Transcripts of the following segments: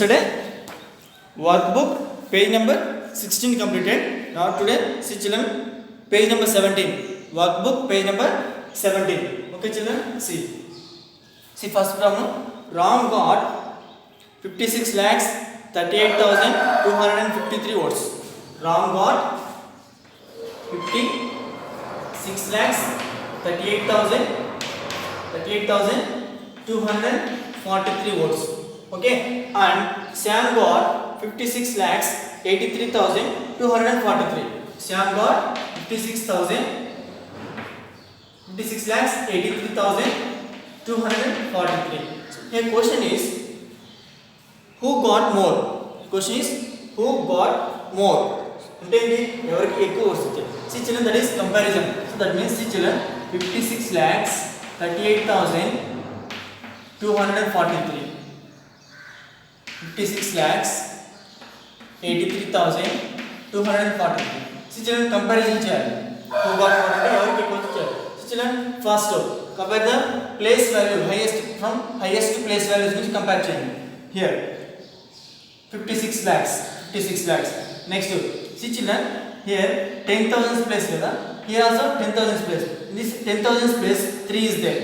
Today workbook page number 16 completed. Now today see children page number 17. Workbook page number 17. Okay children, see first problem. Ram got 56 lakhs 38,253 votes. Ram got 56 lakhs 38,243 votes. Okay, and Sam got 56 lakhs 83,243. Sam got 56 lakhs 83,243. Here question is who got more? Question is who got more? అంటే ఇది ఎవరికి ఎక్కువ వస్తుంది? See children, that is comparison. So that means see children 56 lakhs 38,243. 56 lakhs 83,243. See children, comparison చేయాలి. Who got more అంటే ఎవరికి ఎక్కువ చేయాలి. See children, first compare the place value, highest from highest to place values నుంచి compare చేయండి. Here 56 lakhs. Next see children, here 10,000 place కదా, here also 10,000 place. In this 10,000 place 3 is there.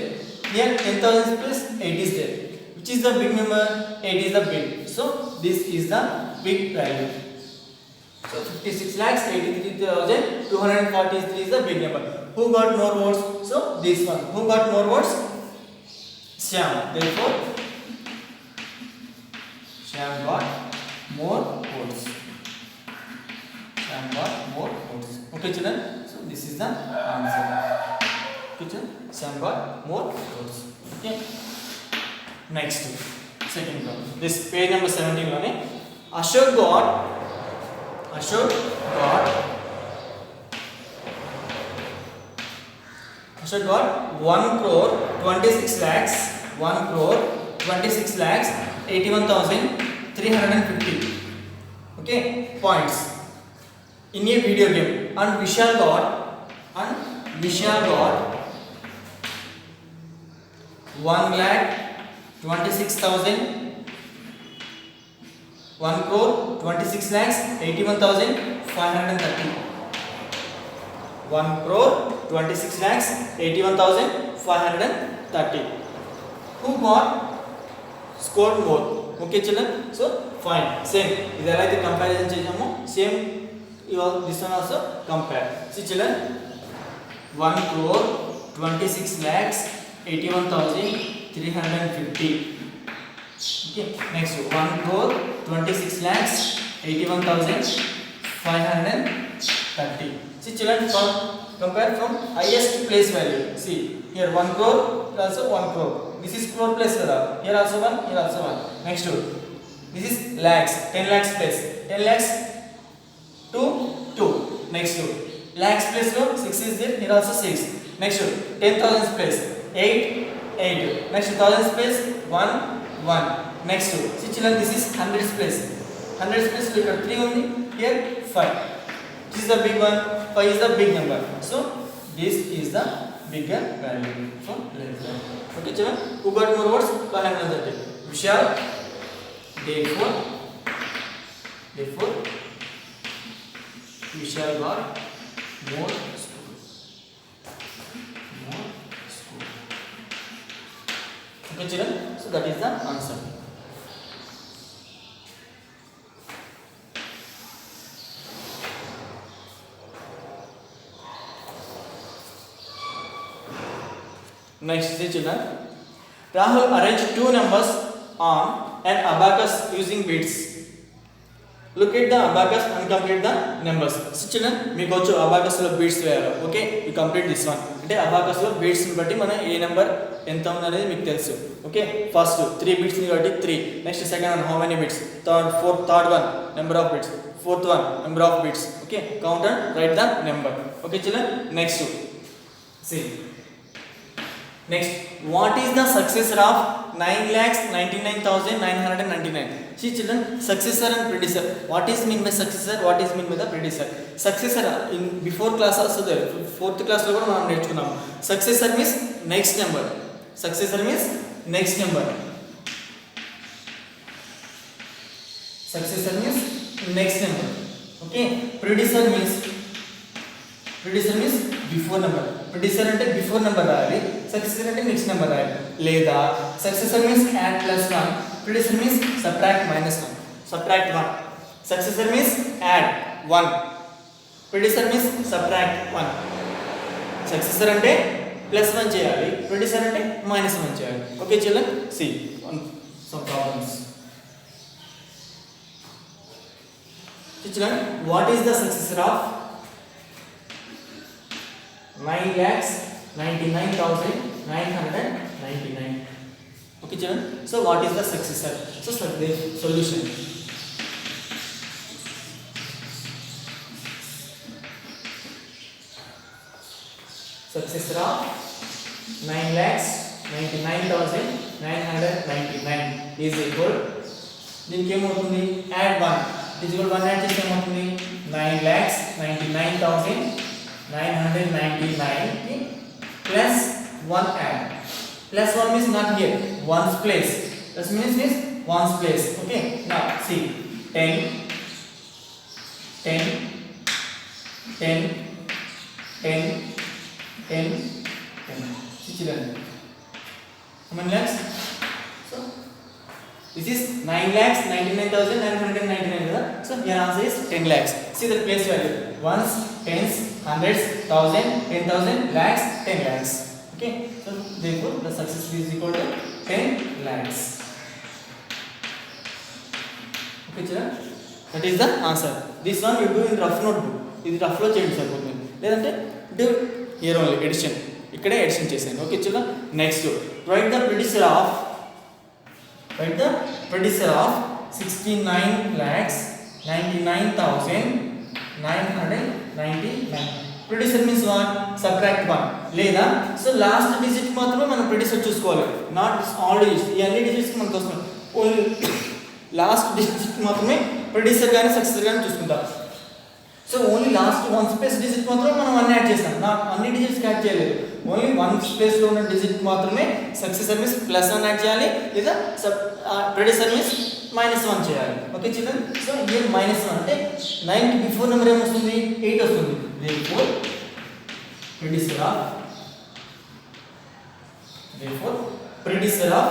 Here 10,000 place 8 is there. Which is the big number? 8 is the big. So this is the big value. So 56 lakhs 83,243 is the big number. Who got more votes? So this one. Who got more votes? Shyam. Therefore Shyam got more votes. Shyam got more votes. Okay children. So this is the answer. Okay children. Shyam got more votes. Okay. Next, second problem. This page number 17 lone Ashok got 1 crore 26 lakhs 81,350. Okay, points in a video game. And Vishal got 1 crore 26 lakhs 81,530. 1 crore 26 lakhs 81,530. Who got scored more? Okay children, so fine, same ఇది ఎలా అయితే comparison చేసామో same this one also compare. See children, 1 crore 26 lakhs 81,350. Okay, next 1 crore 26 lakhs 81,530. See children, compare from highest place value. See here 1 crore, also 1 crore. This is crore place kada. Here also 1, here also 1. Next this is lakhs, 10 lakhs place. 10 lakhs to 2. Next lakhs place lo 6 is there. Here also 6. Next 10,000 place 8. Next 1000 place 1. Next see children, this is 100 place. 100 place lo ikkada 3 undi, here 5. This is the big one. 5 is the big number. So this is the bigger value. So let's go. Okay children, who got more votes? 130. Vishal. Therefore Vishal got more score. Okay children, so that is the answer. Next see children, Rahul arranged two numbers on an abacus using beads. Look at the abacus and complete the numbers. See children, మీకు వచ్చు abacus లో beads వేయాలి. Okay, you complete this one. అంటే abacus లో beads ని బట్టి మనం ఏ number ఎంత ఉంది అనేది మీకు తెలుసు. Okay, first 3 beads ని బట్టి 3. Next second one how many beads? Third one number of beads. Fourth one number of beads. Okay, count and write the number. Okay children, next see. Next, what is the successor of 9,99,999? See children, successor and predecessor. What is mean by successor? What is mean by the predecessor? Successor in before class also there. Fourth class lo kuda manam nerchukunnam. Successor means next number. successor means next number. Okay, predecessor means before number. Predecessor అంటే before number రాయాలి, successor అంటే next number రాయాలి. లేదా successor means add plus 1, predecessor means subtract minus 1. Subtract 1. Successor means add 1, predecessor means subtract 1. Successor అంటే plus 1 చేయాలి, predecessor అంటే minus 1 చేయాలి. Okay children, see some problems. Children, what is the successor of 9,99,999? Okay children, so what is the successor? So the solution. Successor of 9,99,999 is equal, దీనికి ఏమవుతుంది, add 1 is equal 1 add చేస్తే ఏమవుతుంది, 9,99,999 కి plus 1 add. Plus 1 means not here, ones place. This means ones place. Okay, now see 10 10 10 10 10 10. See children, how many lakhs? So this is 9,99,999. So your answer is 10 lakhs. See the place value, ones, tens, hundreds, thousand, 10,000, lakhs, 10 lakhs. Okay, so therefore the success is equal to 10 lakhs. Okay children, that is the answer. This one you do in rough notebook. ఇది rough లో చేయండి సరిపోతుంది, లేదంటే do here only addition, ఇక్కడే addition చేసేయండి. Okay children, next write the predecessor of 69,99,999. predecessor means what, subtract 1. లేదా so last digit మాత్రమే మనం predecessor చూసుకోవాలి, నాట్ ఆల్ డిజిట్స్. ఈ అన్ని డిజిట్స్ మనకు వస్తుంది, ఓన్లీ లాస్ట్ డిజిట్ మాత్రమే predecessor కానీ సక్సెసర్ కానీ చూసుకుంటాం. So only last 1 space digit మాత్రమే మనం 1 యాడ్ చేస్తాం, నాట్ అన్ని డిజిట్స్ యాడ్ చేయలేదు. ఓన్లీ 1 స్పేస్ లో ఉన్న డిజిట్ మాత్రమే సక్సెసర్ మీన్స్ ప్లస్ 1 యాడ్ చేయాలి, లేదా predecessor మీన్స్ మైనస్ 1 చేయాలి. Okay children, so here minus 1 అంటే 9 కి బిఫోర్ నెంబర్ ఏమొస్తుంది, 8 వస్తుంది. therefore predecessor of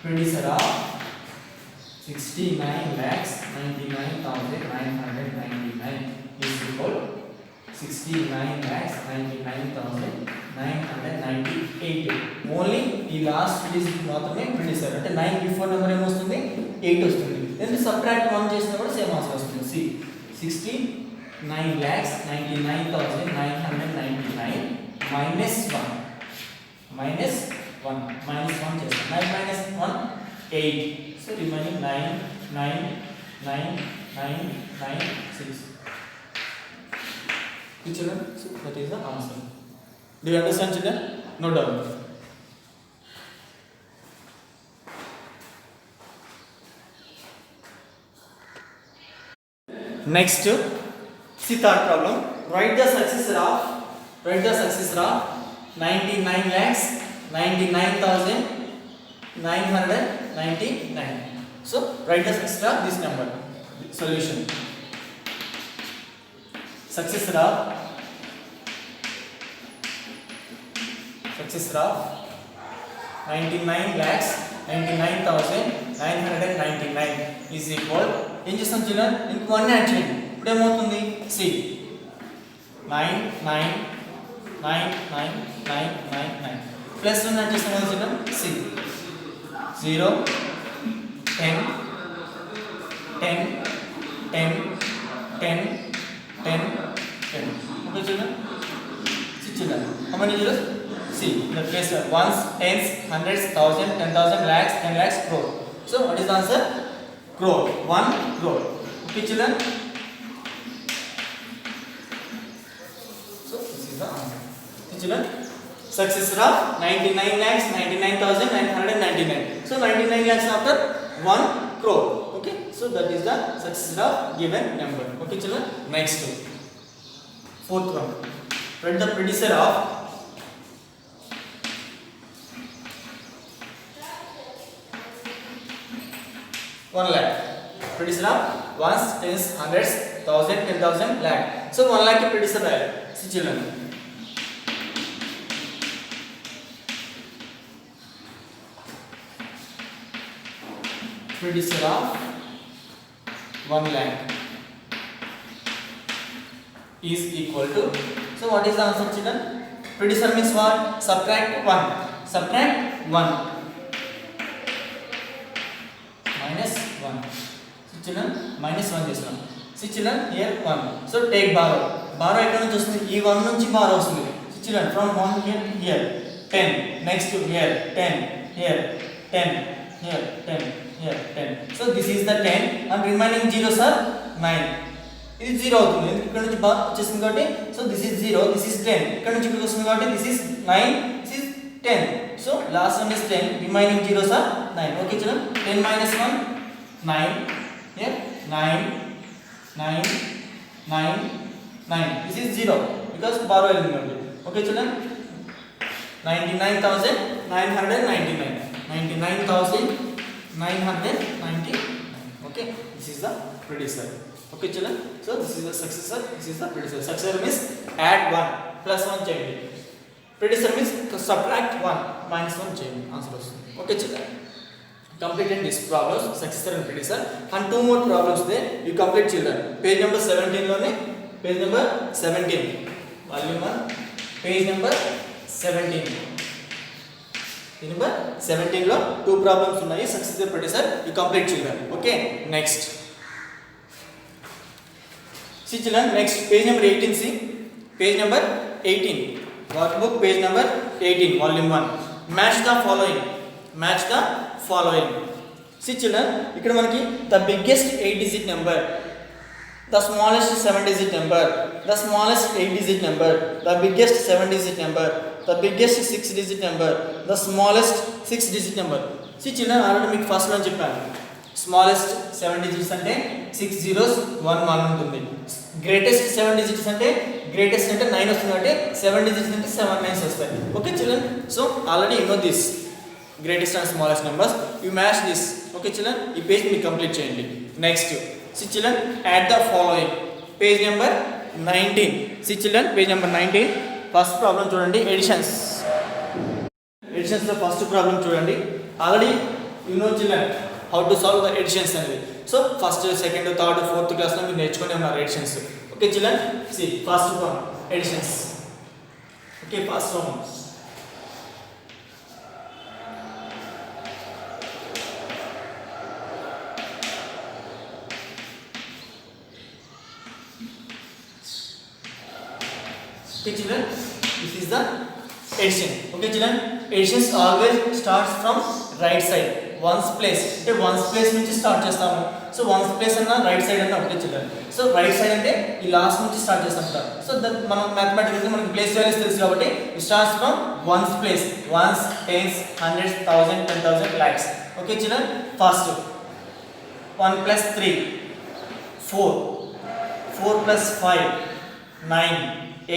predecessor of 69,99,999 is equal 69,99,998. Only ఈ లాస్ట్ డిజిట్ మాత్రమే predecessor అంటే 9 బిఫోర్ నెంబర్ ఏమొస్తుంది, 8 వస్తుంది. ఎందుకంటే సబ్ట్రాక్ట్ 1 చేసినా కూడా సేమ్ ఆన్సర్ వస్తుంది. సి 69,99,999 minus 1 చేస్తాం. 9 minus 1 8. So remaining 9 9 9 9 9 6. Children, so that is the answer. Do you understand children? No doubt. Next, see third problem. Write the successor of 99,99,999. So write the successor of this number. Solution. Successor of 99,99,999 is equal, ఏం చేస్తాం children, ఇంకో 1 add చేయండి. ఇప్పుడు ఏమవుతుంది, C 9 9 9 9 9 9 9 plus 1 add చేస్తాం కదా children, C 0 10 10 10 10 10 10. Okay children, see children, how many zeros? See the place ones, tens, hundreds, thousand, 10,000, lakhs, 10 lakhs, crore. So what is the answer? Crore. 1 crore. Okay children, so this is the answer. See children, successor of 99 lakhs 99,999. So 99 lakhs after 1 crore. Okay, so that is the successor of given number. Okay children, next fourth one. Write the predecessor of 1 lakh. Producer of ones, tens, hundreds, thousand, 10,000, lakh. So 1 lakh की producer है. See children. Producer of 1 lakh is equal to. So what is the answer, children? Producer means what? Subtract 1. Subtract 1. Minus 1. See children, minus 1 this one. See children, here 1. So take borrow. Borrow ఎక్కడ నుంచి వస్తుంది? ఈ 1 నుంచి borrow వస్తుంది. See children, from 1 here 10. Next to here 10. Here 10. Here 10. Here 10. So this is the 10 and remaining zeros are 9. ఇది 0 అవుతుంది. ఇక్కడ నుంచి బార్ వచ్చేసింది కాబట్టి so this is 0, this is 10. ఇక్కడ నుంచి ఇక్కడికి వస్తుంది కాబట్టి this is 9, this is 10. So last one is 10, remaining zeros are 9. Okay children, 10 minus 1 9. Here 9 9 9 9. This is 0 because borrow element only. Okay children, 99,999. 99,999. Okay, this is the producer. Okay children, so this is the successor, this is the producer. Successor means add 1 plus 1 చేయండి. Producer means subtract 1 minus 1 చేయండి. Answer వస్తుంది. Okay children, completed this problems, successor and producer, and 2 more problems there you complete children. Page number 17 లోనే, page number 17, volume 1, page number 17. Page number 17 లో 2 problems ఉన్నాయి. Successor, producer, you complete children. Okay, next. See children, next page number 18. See page number 18, workbook page number 18, volume 1. Match the following. Match the following. See children, ఇక్కడ మనకి the biggest 8 digit number, the smallest 7 digit number, the smallest 8 digit number, the biggest 7 digit number, the biggest 6 digit number, the smallest 6 digit number. See children, already మీకు first లో చెప్పాను, smallest 7 digits అంటే 6 zeros 1 1 ఉంటుంది. Greatest 7 digits అంటే greatest అంటే 9 వస్తుంది అంటే 7 digits అంటే 7 9s వస్తాయి. Okay children, so already you know this greatest and smallest numbers, you match this. Okay children, ఈ పేజ్ మీరు కంప్లీట్ చేయండి. Next see children, add the following. Page number 19. See children, page number 19, first problem చూడండి. Additions లో first problem చూడండి. Already you know children how to solve the additions అనేది. So first second third fourth class లో మీరు నేర్చుకునే ఉన్నారు additions. Okay children, see first one additions. Okay, first one okay children, this is the addition. Okay children, additions always starts from right side. Ones place అంటే ones place నుంచి start చేస్తాము. So ones place అన్న right side అన్న ఒకటే children. So right side అంటే ఈ last నుంచి start చేస్తాం కదా. సో మనం మ్యాథమెటికల్గా మనకి ప్లేస్ వాల్యూస్ తెలుసు కాబట్టి it starts from ones place. Ones, tens, hundreds, 1000, 10,000, lakhs. Okay children, first 1 plus 3 4, 4 plus 5 9,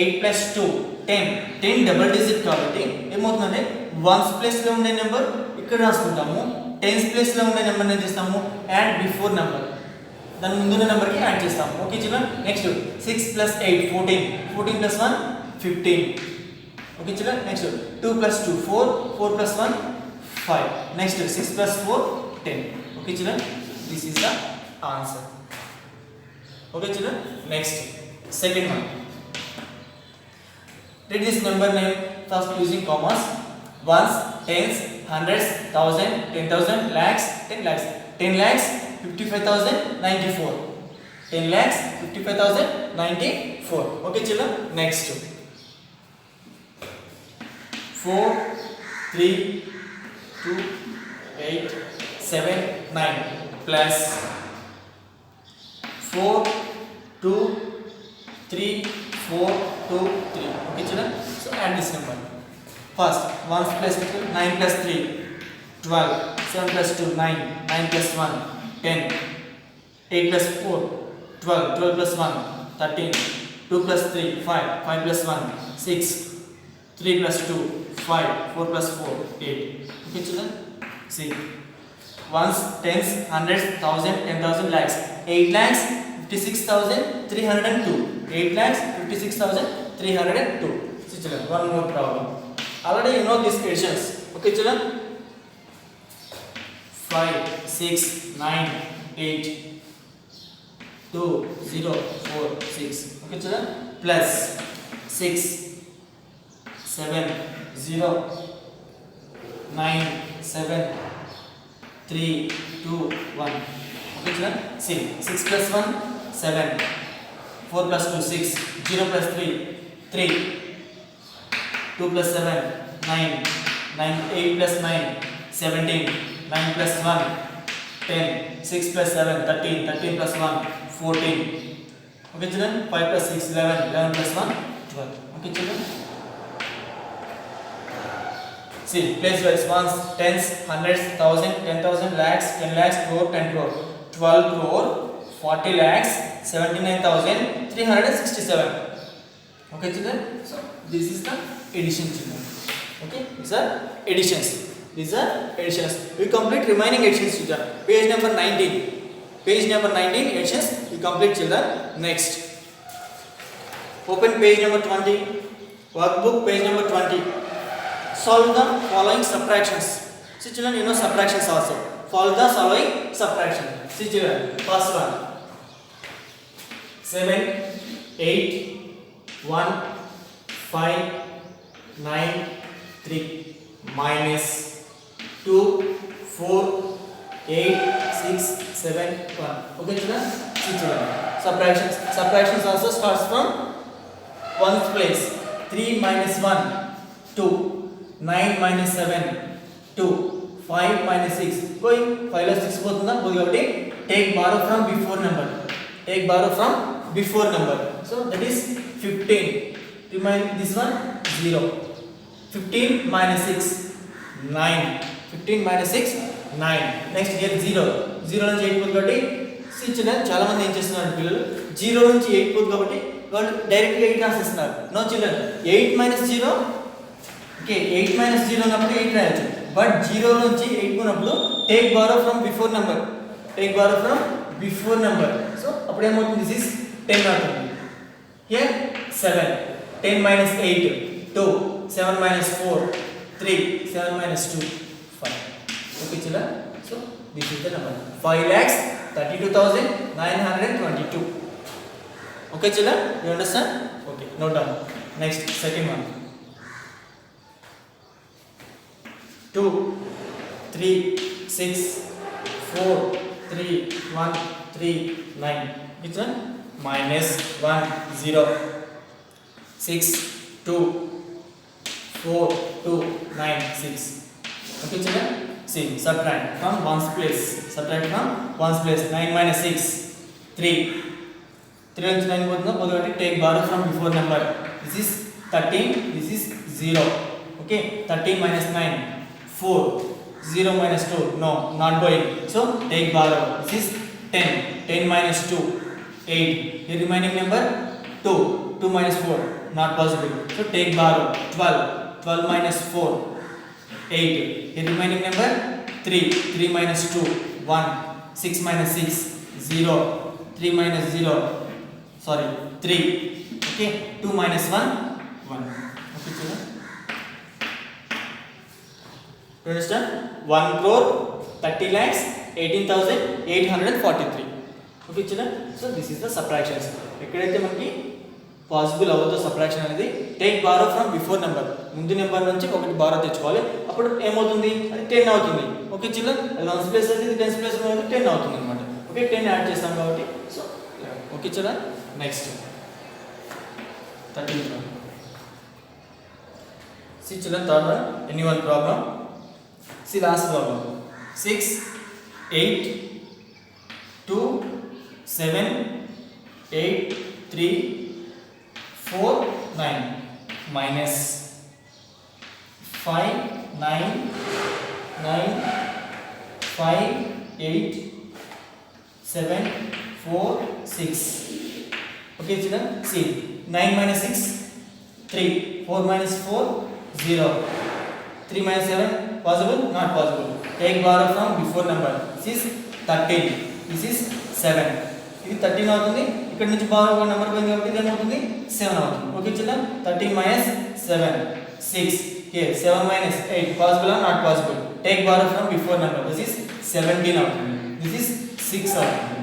8 plus 2 10. 10 double digit కాబట్టి ఏమవుతుందంటే వన్స్ ప్లేస్లో ఉండే నెంబర్ ఇక్కడ రాసుకుంటాము, టెన్స్ ప్లేస్లో ఉండే నెంబర్ ఏం చేస్తాము, యాడ్ బిఫోర్ నెంబర్, దాని ముందున్న నెంబర్కి యాడ్ చేస్తాము. Okay children, next 6 plus 8 14, 14 plus 1 15. Okay children, next 2 plus 2 4, 4 plus 1 5, next 6 plus 4 10. Okay children, this is the answer. Okay children, next second one. Read this number name first using commas. Ones, tens, hundreds, 1000, 10,000, lakhs, 10 lakhs. 10 lakhs 55,094. 10 lakhs 55,094. Okay children, next 4 3 2 8 7 9 plus 4 2 3 4 2 3. Okay children, so add this number. First 1 plus 2 9 plus 3 12, 7 plus 2 9, 9 plus 1 10, 8 plus 4 12, 12 plus 1 13, 2 plus 3 5, 5 plus 1 6, 3 plus 2 5, 4 plus 4 8. Okay children, see ones, tens, hundreds, thousand, 10,000, lakhs. 8,56,302. 8,56,302. See children, one more problem. Already you know these additions. Okay children. 5, 6, 9, 8, 2, 0, 4, 6. Okay children. Plus 6, 7, 0, 9, 7, 3, 2, 1. Okay children. See, 6 plus 1, 7. 4 plus 2, 6. 0 plus 3, 3. 2 plus 7, 9. 8 plus 9, 17. 9 plus 1, 10. 6 plus 7, 13. 13 plus 1, 14. Okay children. 5 plus 6, 11. 11 plus 1, 12. Okay children. See, place wise ones, tens, hundreds, thousand, 10,000, lakhs, 10 lakhs, crore, 10 crore, 12 crore, 40 lakhs, 79,367. Okay children. So this is the addition children. Okay, these are additions. These are additions. We complete remaining additions children. Page number 19. Page number 19 additions we complete children. Next. Open page number 20. Workbook page number 20. Solve the following subtractions. See children, you know subtractions also. Follow the following subtraction. See children, first one. 7, 8, 1, 5, 9, 3 minus 2, 4, 8, 6, 7, 1. Okay children? See children. Subtractions. Subtractions also starts from ones place. 3 minus 1, 2. 9 minus 7, 2. 5 minus 6. Going 5 plus 6 పోతుందా? పోదు కాబట్టి take borrow from before number. Take borrow from before number. So that is 15. Remind this one 0. 15 minus 6, 9. 15 minus 6, 9. Next here 0. 0 నుంచి 8 పోదు కాబట్టి see children, చాలా మంది ఏం చేస్తున్నారు పిల్లలు 0 నుంచి 8 పోదు కాబట్టి వాళ్ళు డైరెక్ట్ గా 8 రాసేస్తున్నారు. No children. 8 minus 0. Okay, 8 minus 0 ఉన్నప్పుడు 8 రాయొచ్చు. బట్ 0 నుంచి 8 పోయినప్పుడు take borrow from before number. Take borrow from before number. So అప్పుడు ఏమవుతుంది? దిస్ ఇస్ 10 అవుతుంది. Here 7. 10 minus 8, 2. 7 minus 4, 3. 7 minus 2, 5. Okay children. So this is the number. 5,32,922. Okay children, you understand? Okay, note down. Next, second one. 2, 3, 6, 4, 3, 1, 3, 9. Which one? Minus 1, 0. 6, 2, 4, 2, 9, 6. Okay children? See, subtract from ones place. Subtract from ones place. 9 minus 6, 3. 3 నుంచి 9 పోతుందా? పోదు కాబట్టి take borrow from before number. This is 13. This is 0. Okay, 13 minus 9. 4. 0 minus 2. No, not going. So take borrow. This is 10. 10 minus 2. 8. The remaining number 2. 2 minus 4. Not possible. So take borrow. 12. 12 minus 4. 8. The remaining number 3. 3 minus 2. 1. 6 minus 6. 0. 3 minus 0. Sorry. 3. Okay. 2 minus 1. 1. Okay children. You understand? 1 crore 30 lakhs 18,843. Okay children. So this is the subtractions. ఎక్కడైతే మనకి possible అవ్వదో subtraction అనేది take borrow from before number. ముందు number నుంచి ఒకటి borrow తెచ్చుకోవాలి. అప్పుడు ఏమవుతుంది? అది 10 అవుతుంది. ఓకే చిల్డ్రన్, అది 1 ప్లేస్ అయితే ఇది 10 ప్లేస్ కాబట్టి 10 అవుతుంది అన్నమాట. ఓకే, 10 యాడ్ చేస్తాం కాబట్టి so okay children. Next 13th one. See children, third one. Anyone problem? See last problem. 6, 8, 2, 7, 8, 3, 4, 9 minus 5, 9, 9, 5, 8, 7, 4, 6. Okay children, see 9 minus 6, 3, 4 minus 4, 0, 3 minus 7, possible? Not possible. take borrow from before number. This is 13, this is 7. ఇది 13 అవుతుంది, ఇక్కడ నుంచి borrow ఒక number పోయింది కాబట్టి ఇది ఏమవుతుంది 7 అవుతుంది. Okay children, 13 minus 7 6. Here 7 minus 8 possible or not possible? Take borrow from before number. This is 17 అవుతుంది, this is 6 అవుతుంది.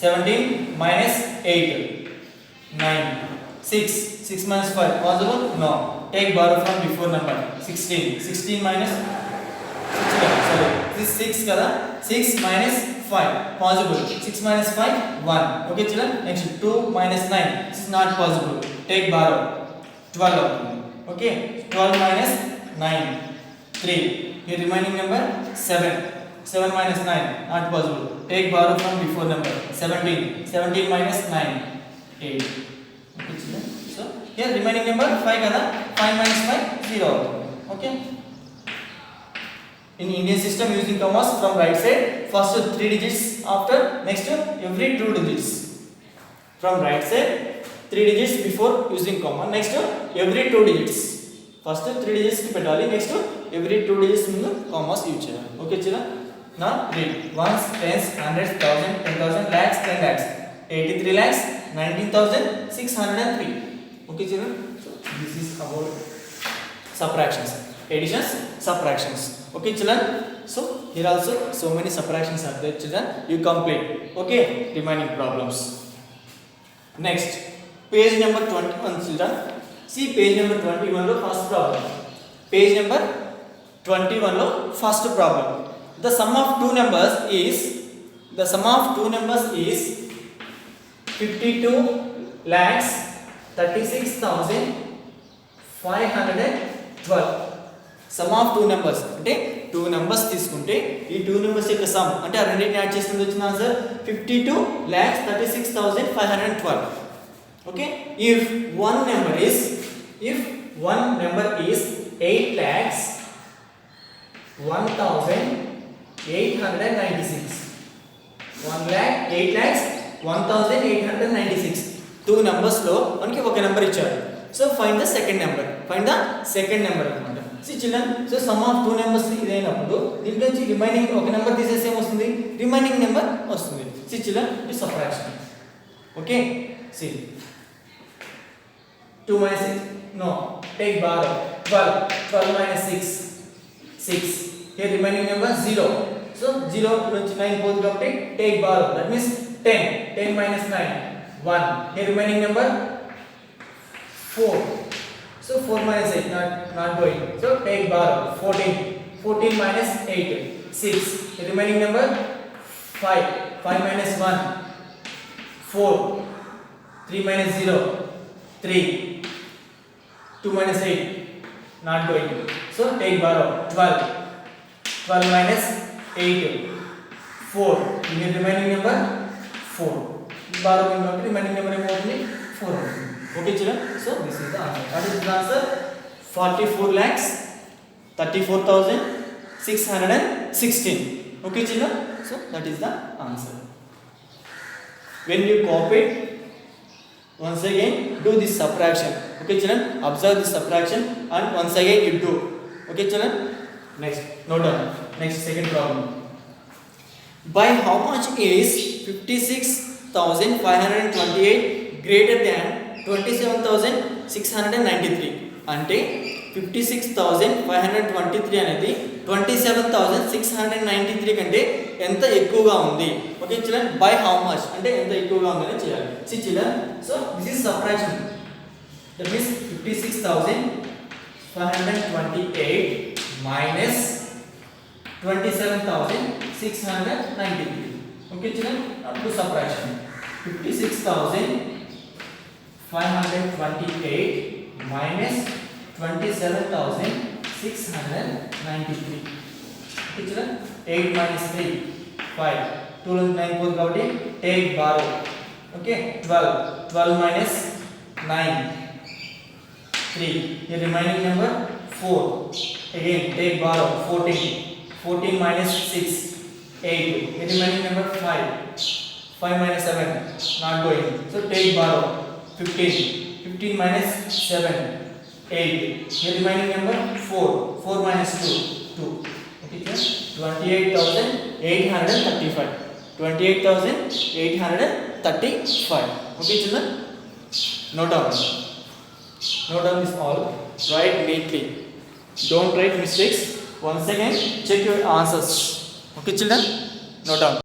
17 minus 8 9 6 minus 5 possible? No. Take borrow from before number. 16 minus sorry, this is 6 kada, 6 minus 5 possible. 6 minus 5 1. Okay children, next 2 minus 9, this is not possible. Take borrow 12 అవుతుంది. Okay, 12 minus 9 3. Here remaining number 7 minus 9 not possible. Take borrow from before number. 17 minus 9 8. Okay children, so here remaining number 5 kada, 5 minus 5 0 అవుతుంది. Okay, in Indian system using commas from right side, first 3 digits, after next every 2 digits. From right side 3 digits before using comma, next every 2 digits. First 3 digits ki petali, next every 2 digits mundu commas use cheyali. Okay children, now read. Ones, tens, hundreds, thousand, 10,000, lakhs, 10 lakhs, 83 lakhs, 19,603. Okay children, so this is about subtractions, additions, subtractions. Okay children, so here also so many subtractions are there children, you complete. Okay, remaining problems. Next page number 21 children, see page number 21 lo first problem. Page number 21 lo first problem. The sum of two numbers is 52 lakhs 36,512. Some of two numbers అంటే two numbers తీసుకుంటే ఈ two numbers యొక్క some అంటే ఆ రెండింటిని add చేస్తుంది వచ్చిన answer 52,36,512. Okay, if one number is 8,1,896, 1,08,1,896 two numbers లో మనకి ఒక నెంబర్ ఇచ్చారు. So find the second number అన్నమాట. See children, so sum of two numbers ఇదైనప్పుడు దీంట్లో నుంచి రిమైనింగ్ ఒక నెంబర్ తీసేస్తే ఏమొస్తుంది, రిమైనింగ్ నెంబర్ వస్తుంది. See children, it's subtraction. Okay, see 2 minus 6, no, take borrow. 12 minus 6. Here remaining number 0. So 0 నుంచి 9 పోదు కాబట్టి take borrow, that means 10 minus 9 1. Here remaining number 4. So 4 minus 8 not going. So take borrow 14 minus 8 6. The remaining number 5 minus 1 4. 3 minus 0 3. 2 minus 8 not going. So take borrow 12 minus 8 4. The remaining number 4. Borrowing number remaining number ఏమవుతుంది 4. Okay children, so this is the answer. What is the answer? 44,34,616. Okay children, so that is the answer. When you copy it, once again do this subtraction. Okay children, observe this subtraction and once again you do. Okay children, next note down. Next second problem. By how much is 56,528 greater than 27,693? అంటే 56,523 అనేది 27,693 కంటే ఎంత ఎక్కువగా ఉంది. Okay children, by how much అంటే ఎంత ఎక్కువగా ఉందని చేయాలి. See children, so this is subtraction. That means 56,528 minus 27,693. Okay children, అప్పుడు subtraction 56,528 minus 27,693. Okay children, 8 minus 3 5. 2 లో 9 పోదు కాబట్టి take borrow. Okay, 12 minus 9 3. The remaining number 4. Again take borrow 14 minus 6 8. The remaining number 5 minus 7 not going. So take borrow 15 minus 7 8. The remaining number 4 minus 2. Okay, 28,835. 28,835. Okay, children. Note down. Note down this all. Write neatly. Don't write mistakes. Once again, check your answers. Okay, children. Note down.